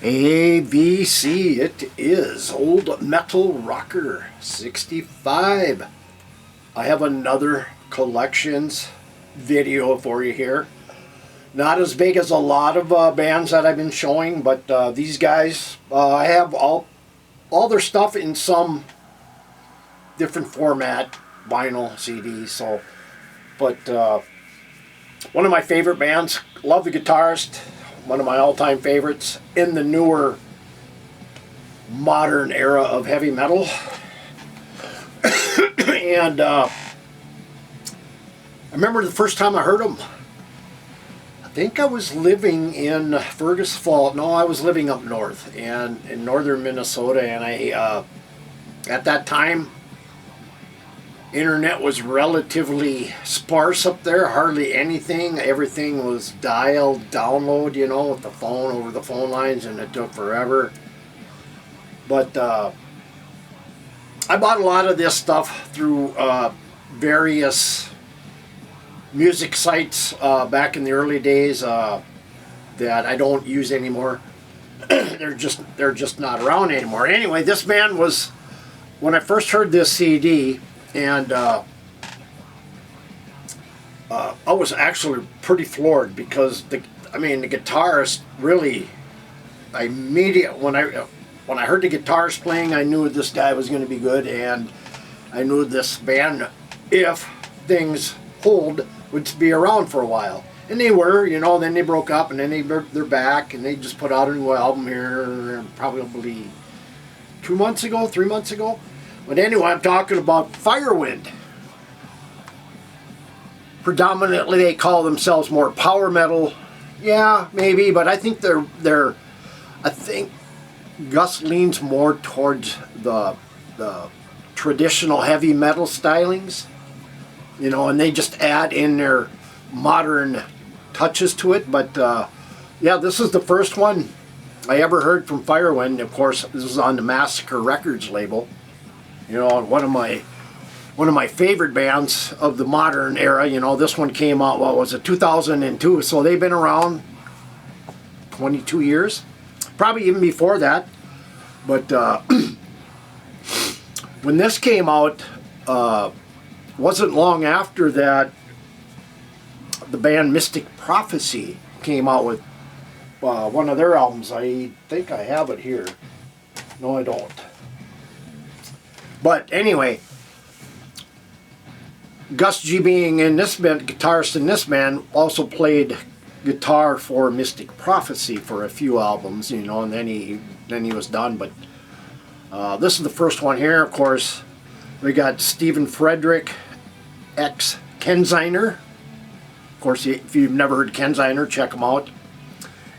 ABC, it is Old Metal Rocker 65. I have another collections video for you here. Not as big as a lot of bands that I've been showing, but these guys, I have all their stuff in some different format, vinyl, CD. So, but one of my favorite bands, love the guitarist. One of my all-time favorites in the newer modern era of heavy metal. And I remember the first time I heard them. I think I was living in Fergus Falls. No, I was living up north and in northern Minnesota, and I at that time internet was relatively sparse up there, hardly anything. Everything was dialed, download, you know, with the phone, over the phone lines, and it took forever. But I bought a lot of this stuff through various music sites back in the early days that I don't use anymore. They're just not around anymore. Anyway, this band was, when I first heard this CD, and I was actually pretty floored because the guitarist really, when I heard the guitarist playing, I knew this guy was going to be good, and I knew this band, if things hold, would be around for a while. And they were, you know. Then they broke up, and then they're back, and they just put out a new album here probably 3 months ago. But anyway, I'm talking about Firewind. Predominantly, they call themselves more power metal. Yeah, maybe, but I think I think Gus leans more towards the traditional heavy metal stylings, you know, and they just add in their modern touches to it. But yeah, this is the first one I ever heard from Firewind. Of course, this was on the Massacre Records label. You know, one of my favorite bands of the modern era. You know, this one came out, what was it, 2002? So they've been around 22 years, probably even before that. But when this came out, wasn't long after that, the band Mystic Prophecy came out with one of their albums. I think I have it here. No, I don't. But anyway, Gus G, being in this band, guitarist in this band, also played guitar for Mystic Prophecy for a few albums, you know, and then he was done. But this is the first one here. Of course, we got Stephen Frederick, ex Kenziner. Of course, if you've never heard Kenziner, check him out.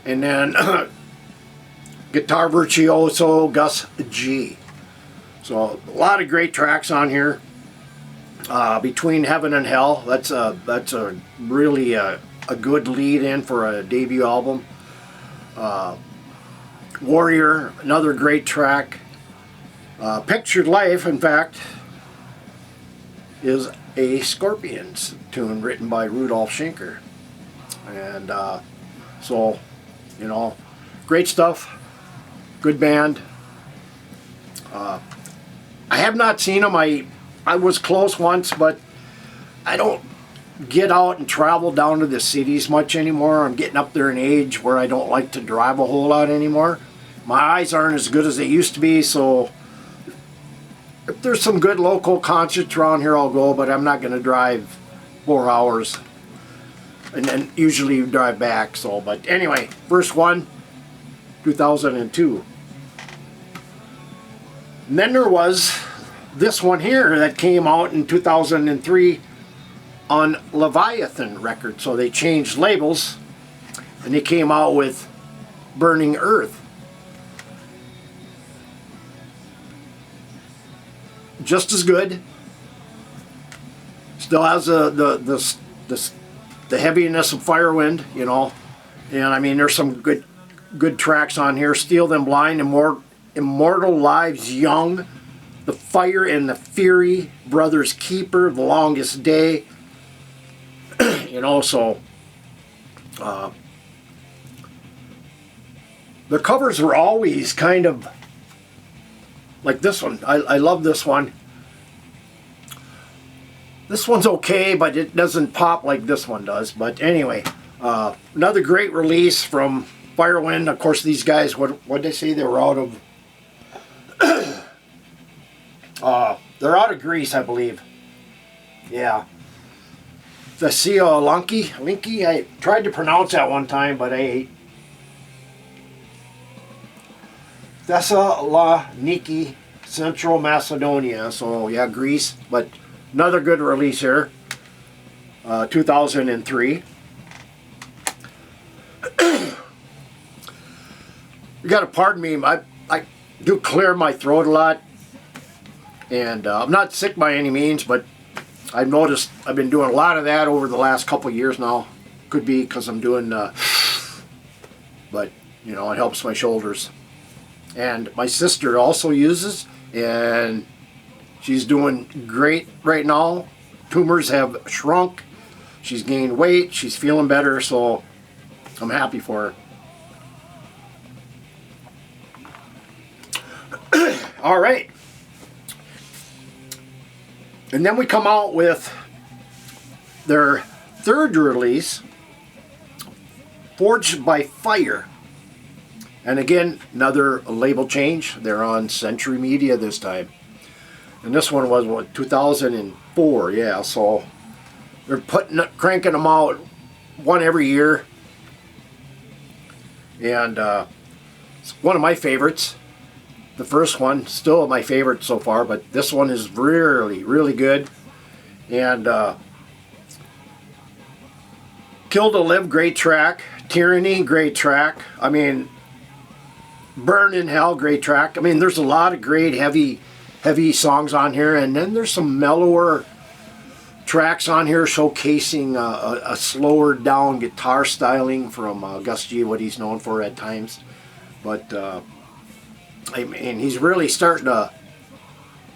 And then guitar virtuoso Gus G. So a lot of great tracks on here. Between Heaven and Hell, that's a really a good lead-in for a debut album. Warrior, another great track. Pictured Life, in fact, is a Scorpions tune written by Rudolf Schenker. And so, you know, great stuff. Good band. I have not seen them. I was close once, but I don't get out and travel down to the cities much anymore. I'm getting up there in age where I don't like to drive a whole lot anymore. My eyes aren't as good as they used to be, so if there's some good local concerts around here, I'll go, but I'm not going to drive 4 hours and then usually drive back. So, but anyway, first one, 2002. And then there was this one here that came out in 2003 on Leviathan Records. So they changed labels and they came out with Burning Earth. Just as good. Still has the heaviness of Firewind, you know. And I mean, there's some good tracks on here. Steal Them Blind, Immortal Lives Young, The Fire and the Fury, Brother's Keeper, The Longest Day. You know, so the covers were always kind of like this one. I love this one. This one's okay, but it doesn't pop like this one does. But anyway, another great release from Firewind. Of course, these guys, what did they say? They were out of they're out of Greece, I believe. Yeah. Thessaloniki. I tried to pronounce that one time, but Thessaloniki, Central Macedonia. So yeah, Greece. But another good release here. 2003. You gotta pardon me. I do clear my throat a lot, and I'm not sick by any means, but I've noticed I've been doing a lot of that over the last couple of years now. Could be because I'm doing, but you know, it helps my shoulders. And my sister also uses, and she's doing great right now. Tumors have shrunk. She's gained weight. She's feeling better, so I'm happy for her. All right. And then we come out with their third release, Forged by Fire. And again, another label change. They're on Century Media this time. And this one was, what, 2004, yeah. So they're cranking them out one every year. And it's one of my favorites. The first one, still my favorite so far, but this one is really, really good. And Kill to Live, great track. Tyranny, great track. I mean, Burn in Hell, great track. I mean, there's a lot of great heavy songs on here, and then there's some mellower tracks on here showcasing a slower down guitar styling from Gus G, what he's known for at times. But I mean, he's really starting to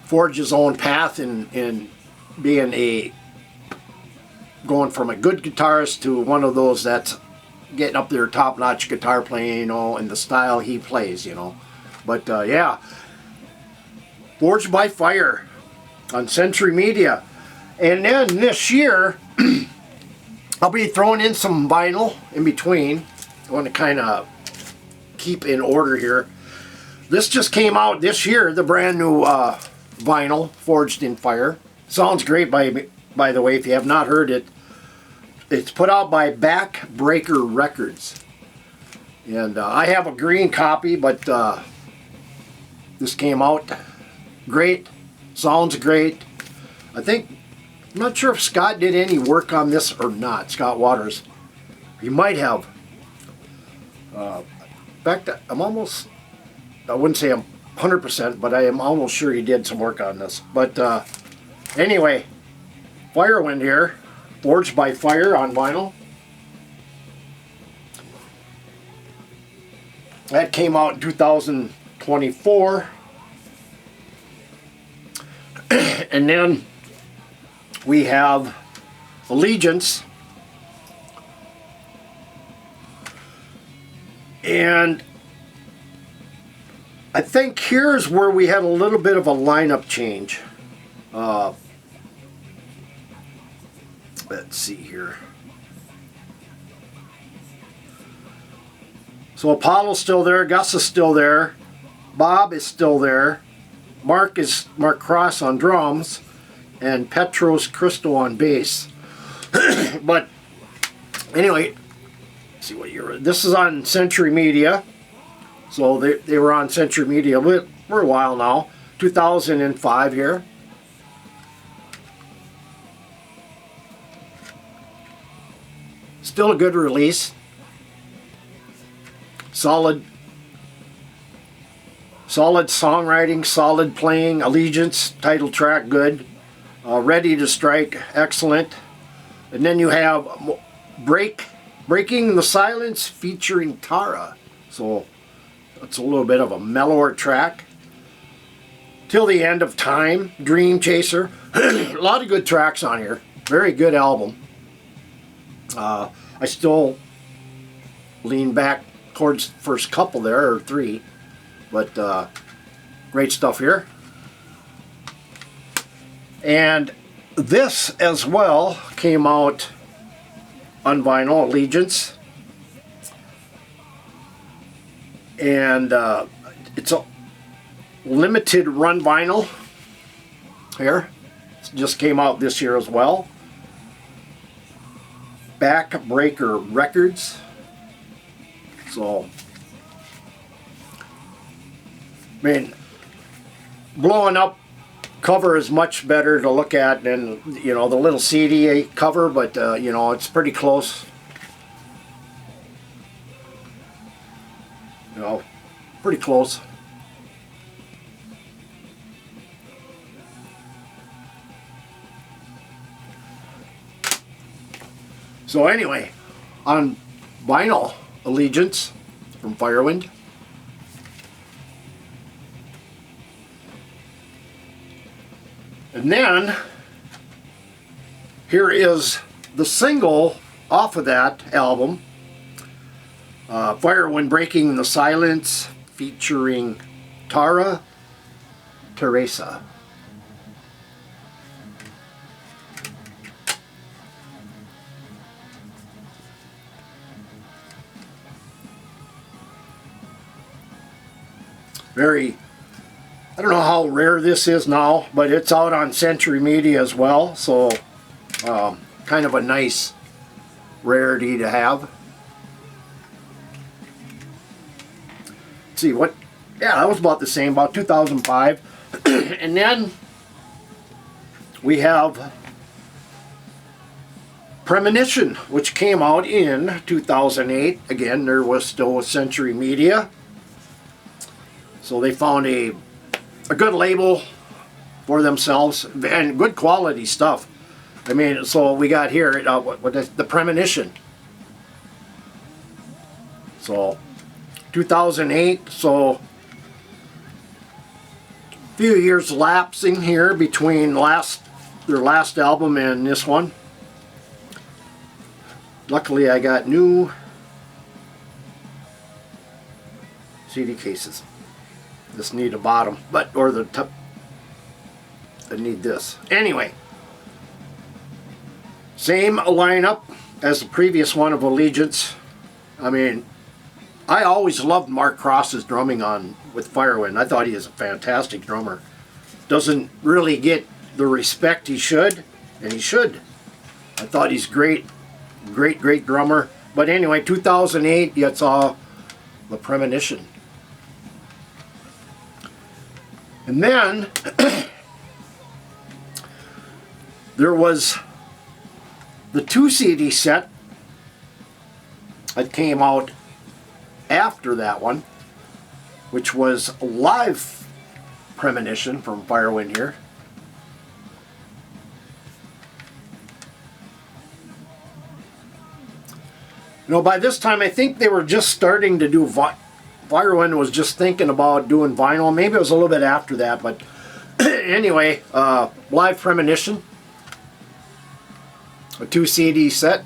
forge his own path in being going from a good guitarist to one of those that's getting up there top-notch guitar playing, you know, and the style he plays, you know. But yeah, Forged by Fire on Century Media. And then this year, I'll be throwing in some vinyl in between. I want to kind of keep in order here. This just came out this year, the brand new vinyl, Forged in Fire. Sounds great, by the way, if you have not heard it. It's put out by Backbreaker Records. And I have a green copy, but this came out great. Sounds great. I'm not sure if Scott did any work on this or not, Scott Waters. He might have. In fact, I wouldn't say I'm 100%, but I am almost sure he did some work on this. But anyway, Firewind here, Forged by Fire on vinyl. That came out in 2024. And then we have Allegiance. And I think here's where we had a little bit of a lineup change. Let's see here. So Apollo's still there, Gus is still there, Bob is still there, Mark Cross on drums, and Petros Crystal on bass. But anyway, let's see what year. This is on Century Media. So they were on Century Media for a while now. 2005 here. Still a good release. Solid songwriting, solid playing. Allegiance, title track, good. Ready to Strike, excellent. And then you have Breaking the Silence featuring Tara. So it's a little bit of a mellower track. Till the End of Time, Dream Chaser. A lot of good tracks on here. Very good album. I still lean back towards the first couple there, or 3. But great stuff here. And this as well came out on vinyl, Allegiance. And it's a limited run vinyl here. It just came out this year as well. Backbreaker Records. So, I mean, blowing up cover is much better to look at than, you know, the little CD cover, but you know, it's pretty close. You know, pretty close. So anyway, on vinyl, Allegiance from Firewind. And then here is the single off of that album, Firewind Breaking the Silence, featuring Tara Teresa. Very, I don't know how rare this is now, but it's out on Century Media as well, so kind of a nice rarity to have. Let's see what, yeah, that was about the same, about 2005. And then we have Premonition, which came out in 2008. Again, there was still a Century Media. So they found a good label for themselves and good quality stuff. I mean, so we got here what is the Premonition. So 2008. So a few years lapsing here between their last album and this one. Luckily, I got new CD cases. Just need a bottom, or the top. I need this. Anyway, same lineup as the previous one of Allegiance. I mean, I always loved Mark Cross's drumming with Firewind. I thought he is a fantastic drummer. Doesn't really get the respect he should, and he should. I thought he's great drummer. But anyway, 2008, you saw the Premonition. And then there was the 2 CD set that came out after that one, which was Live Premonition from Firewind here. You know, by this time I think they were just starting to do Firewind was just thinking about doing vinyl. Maybe it was a little bit after that, but anyway, Live Premonition, a 2 CD set.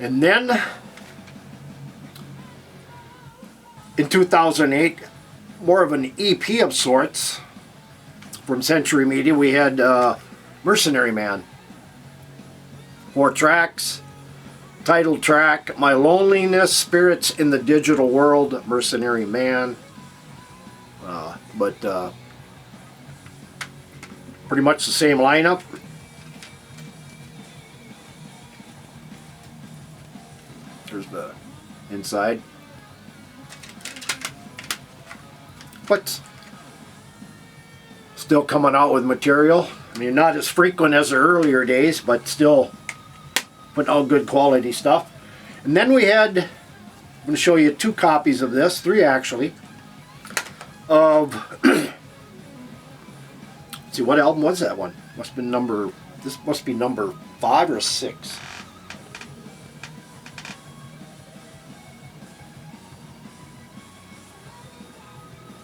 And then in 2008, more of an EP of sorts from Century Media, we had Mercenary Man. 4 tracks. Title track, My Loneliness, Spirits in the Digital World, Mercenary Man. But pretty much the same lineup. There's the inside. But still coming out with material. I mean, not as frequent as the earlier days, but still putting out good quality stuff. And then we had, I'm going to show you 2 copies of this, 3 actually, of, let's see, what album was that one? Must have been this must be number 5 or 6.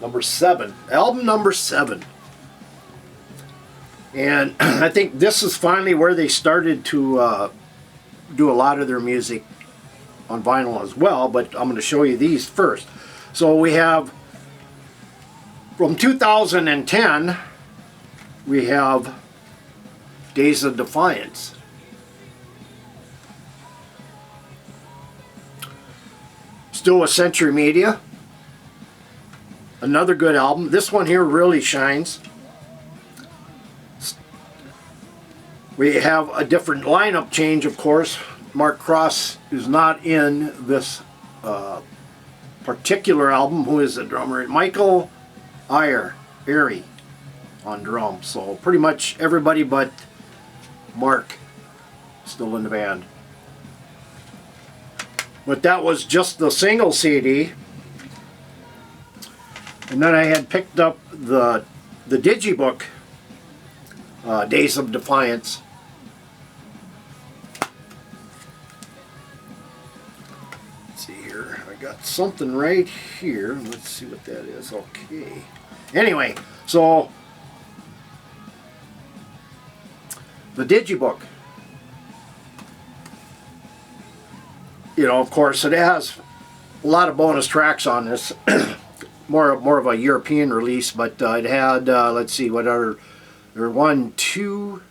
Number 7, album number 7. And I think this is finally where they started to do a lot of their music on vinyl as well, but I'm going to show you these first. So we have from 2010, we have Days of Defiance. Still with Century Media. Another good album. This one here really shines. We have a different lineup change, of course. Mark Cross is not in this particular album. Who is the drummer? Michael Airy on drums. So pretty much everybody but Mark still in the band. But that was just the single CD. And then I had picked up the digibook, Days of Defiance. Let's see here. I got something right here. Let's see what that is. Okay. Anyway, so the digibook. You know, of course, it has a lot of bonus tracks on this. more of a European release, but it had, let's see, what are there were 1, 2,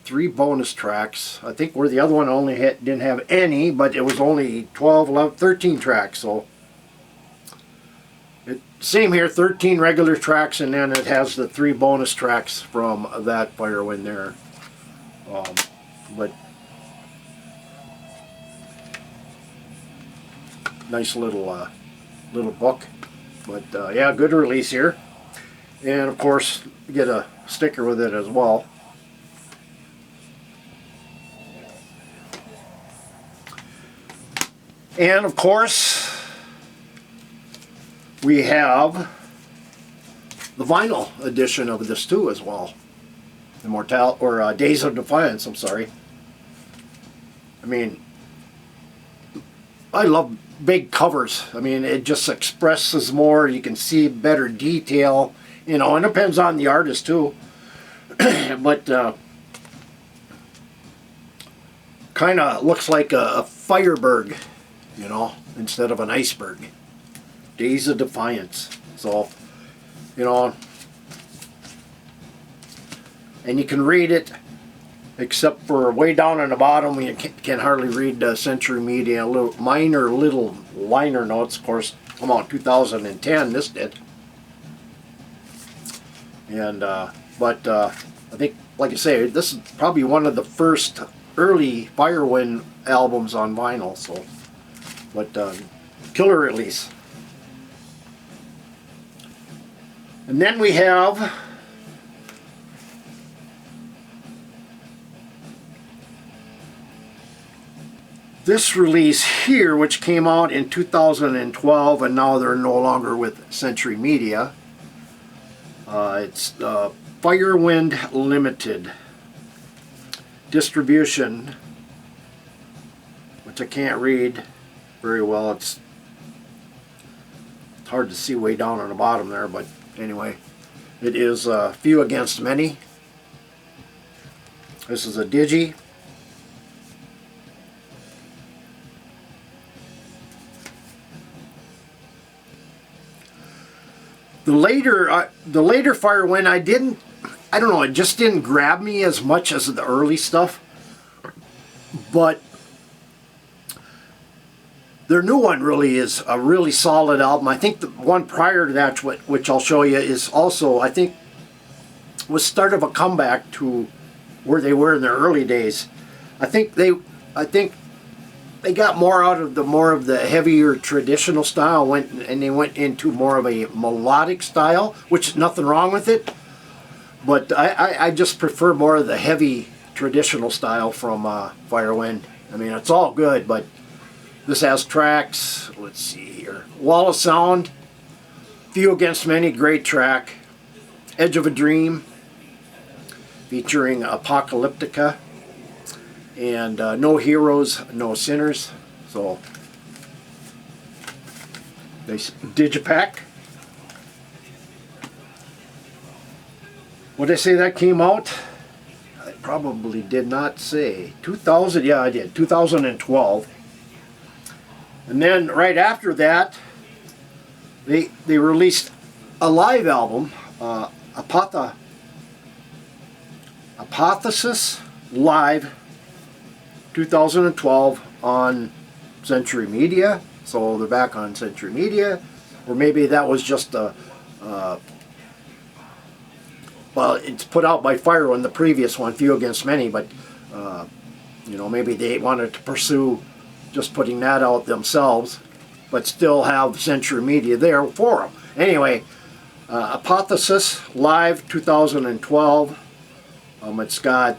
3 bonus tracks. I think where the other one only didn't have any, but it was only 12, 11, 13 tracks. So same here, 13 regular tracks, and then it has the 3 bonus tracks from that Firewind there. But nice little book. But yeah, good release here. And of course, get a sticker with it as well. And of course, we have the vinyl edition of this too as well. Days of Defiance, I'm sorry. I mean, I love big covers. I mean, it just expresses more. You can see better detail, you know, and it depends on the artist too. But kind of looks like a Fireberg, you know, instead of an iceberg. Days of Defiance. So, you know, and you can read it, except for way down on the bottom, you can hardly read Century Media. Little liner notes, of course. Come on, 2010, this did. And but I think, like I say, this is probably one of the first early Firewind albums on vinyl. So, but killer release. And then we have this release here, which came out in 2012, and now they're no longer with Century Media. It's Firewind Limited distribution, which I can't read very well. It's hard to see way down on the bottom there, but anyway, it is Few Against Many. This is a digi. The later Firewind, I don't know, it just didn't grab me as much as the early stuff. But their new one really is a really solid album. I think the one prior to that, which I'll show you, is also, I think, was start of a comeback to where they were in their early days. I think they got more out of the heavier traditional style, and they went into more of a melodic style, which is nothing wrong with it. But I just prefer more of the heavy traditional style from Firewind. I mean, it's all good, but this has tracks. Let's see here. Wall of Sound, Few Against Many, great track. Edge of a Dream, featuring Apocalyptica. And No Heroes, No Sinners. So, nice digipack. What did I say that came out? I probably did not say. 2000, yeah I did, 2012. And then right after that, they released a live album, Apotheosis Live 2012 on Century Media. So they're back on Century Media. Or maybe that was just a well, it's put out by Firewind, the previous one, Few Against Many, but you know, maybe they wanted to pursue just putting that out themselves, but still have Century Media there for them. Anyway, Apotheosis Live 2012. It's got,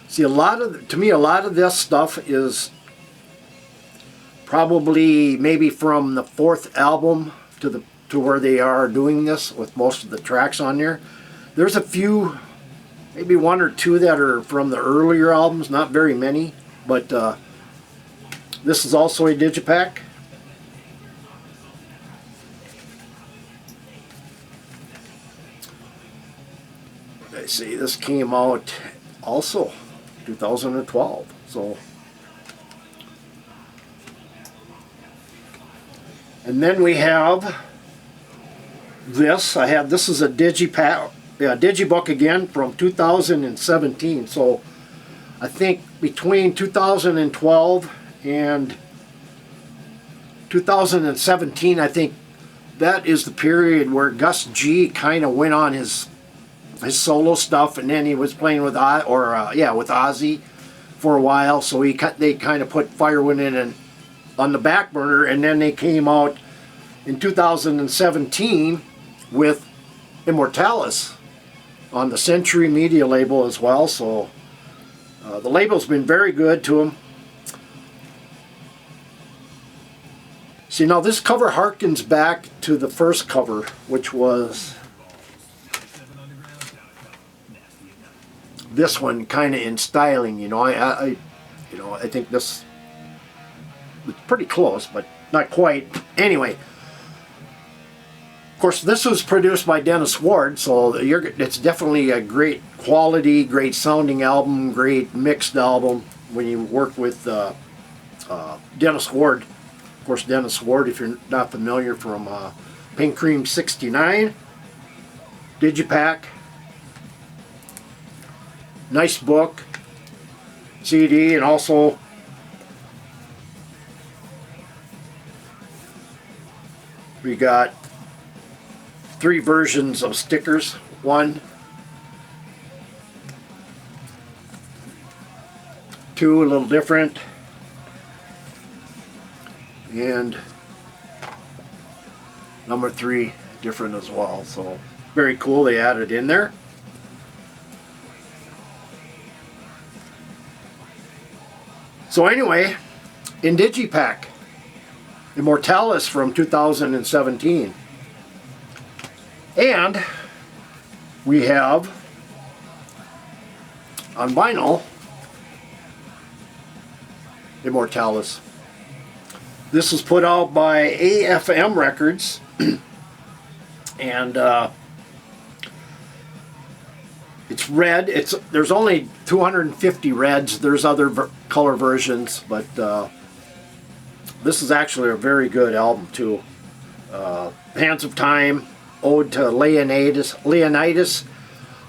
see, to me, a lot of this stuff is probably maybe from the fourth album to where they are doing this with most of the tracks on there. There's a few, maybe one or two that are from the earlier albums, not very many, but this is also a digipack. I see this came out also 2012, so. And then we have this. This is a digipack, digibook again from 2017. So I think between 2012 and 2017, I think that is the period where Gus G kind of went on his solo stuff, and then he was playing with Ozzy for a while. So they kind of put Firewind in on the back burner, and then they came out in 2017 with Immortalis on the Century Media label as well. So the label's been very good to them. See, now this cover harkens back to the first cover, which was this one, kind of in styling. You know, I think this is pretty close, but not quite. Anyway, of course, this was produced by Dennis Ward, so it's definitely a great quality, great sounding album, great mixed album when you work with Dennis Ward. Of course, Dennis Ward, if you're not familiar, from Pink Cream 69, digipack, nice book, CD, and also we got 3 versions of stickers. 1, 2, a little different, and number 3 different as well. So very cool, they added in there. So anyway, in digipack, Immortalis from 2017. And we have on vinyl Immortalis. This was put out by AFM Records, and it's red. There's only 250 reds. There's other color versions, but this is actually a very good album too. Hands of Time, Ode to Leonidas.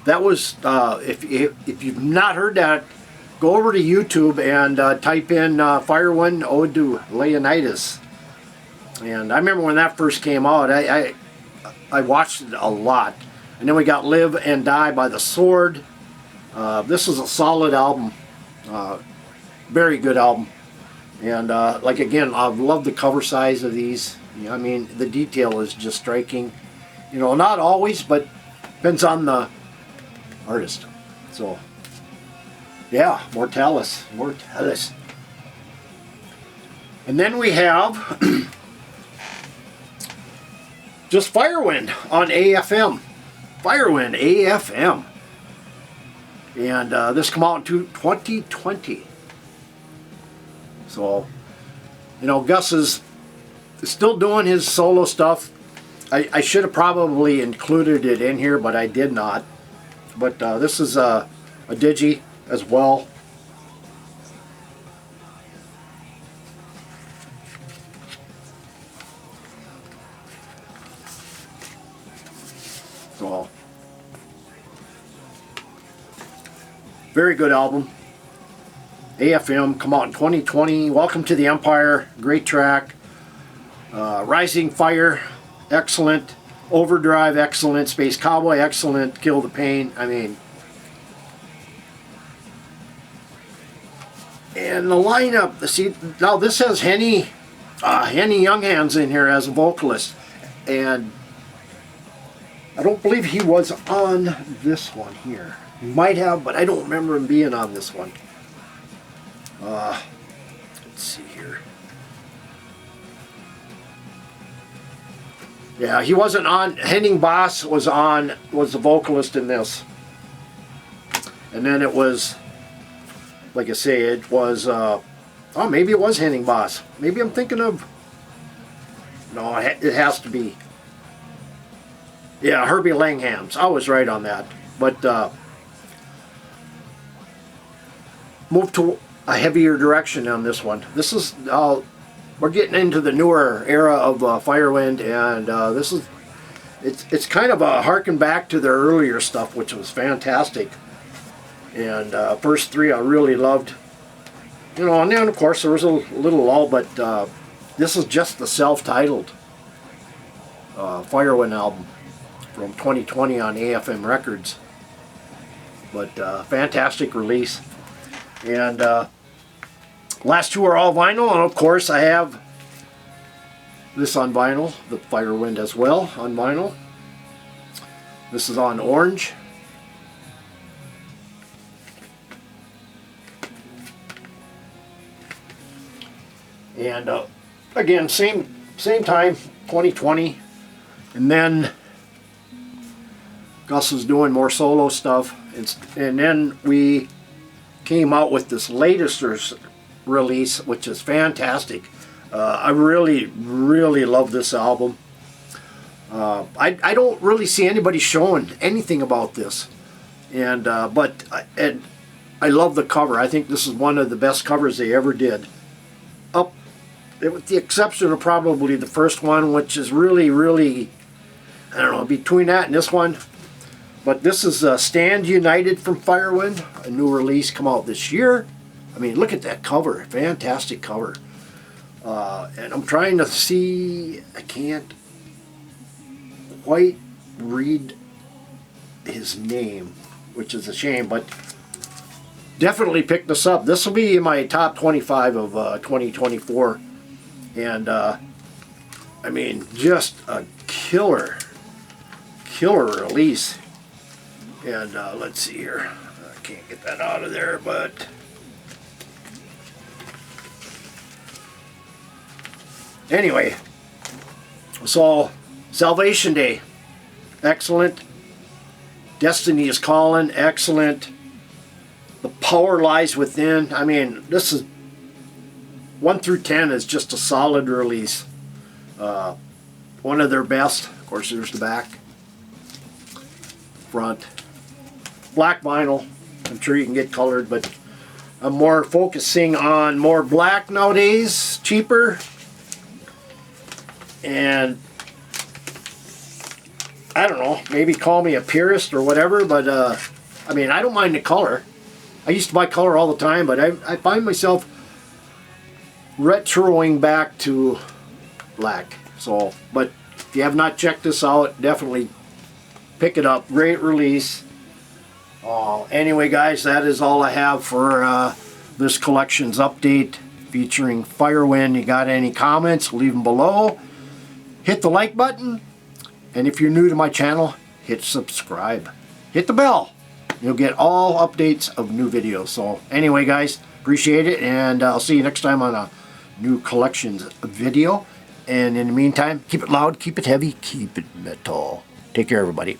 That was, if you've not heard that, go over to YouTube and type in Firewind Ode to Leonidas. And I remember when that first came out, I watched it a lot. And then we got Live and Die by The Sword. This is a solid album, very good album. And like again, I love the cover size of these. I mean, the detail is just striking. You know, not always, but depends on the artist. So, yeah, Immortalis. And then we have just Firewind on AFM. Firewind AFM. And this came out in 2020. So, you know, Gus is still doing his solo stuff. I should have probably included it in here, but I did not. But this is a digi as well. So, very good album. AFM, come out in 2020. Welcome to the Empire, great track. Rising Fire, excellent. Overdrive, excellent. Space Cowboy, excellent. Kill the Pain, I mean. And the lineup, see, now this has Henny Younghands in here as a vocalist. And I don't believe he was on this one here. He might have, but I don't remember him being on this one. Let's see here. Yeah, he wasn't on. Henning Boss was the vocalist in this. And then it was, like I say, it was, oh, maybe it was Henning Boss. Maybe I'm thinking of, no, it has to be. Yeah, Herbie Langhams. I was right on that. But move to a heavier direction on this one. This is, we're getting into the newer era of Firewind, and this is, it's kind of a harken back to their earlier stuff, which was fantastic. And first three I really loved. You know, and then of course there was a little lull, but this is just the self-titled Firewind album from 2020 on AFM Records. But fantastic release. And last two are all vinyl, and of course I have this on vinyl, the Firewind as well on vinyl. This is on orange. And again, same time, 2020. And then Gus was doing more solo stuff, and then we came out with this latest release, which is fantastic. I really love this album. I don't really see anybody showing anything about this, and but I love the cover. I think this is one of the best covers they ever did. With the exception of probably the first one, which is really, I don't know, between that and this one. But this is Stand United from Firewind, a new release, come out this year. I mean, look at that cover, fantastic cover. And I'm trying to see, I can't quite read his name, which is a shame, but definitely pick this up. This will be in my top 25 of 2024. And I mean, just a killer release. And let's see here, I can't get that out of there, but anyway, so Salvation Day, excellent. Destiny is Calling, excellent. The Power Lies Within. I mean, this is 1 through 10 is just a solid release. One of their best. Of course, there's the back, front, black vinyl. I'm sure you can get colored, but I'm more focusing on more black nowadays, cheaper. And I don't know, maybe call me a purist or whatever, but I mean, I don't mind the color. I used to buy color all the time, but I find myself retroing back to black. So, but if you have not checked this out, definitely pick it up. Great release. Anyway, guys, that is all I have for this collections update featuring Firewind. You got any comments, leave them below. Hit the like button, and if you're new to my channel, hit subscribe. Hit the bell. You'll get all updates of new videos. So anyway, guys, appreciate it, and I'll see you next time on a new collections video. And in the meantime, keep it loud, keep it heavy, keep it metal. Take care, everybody.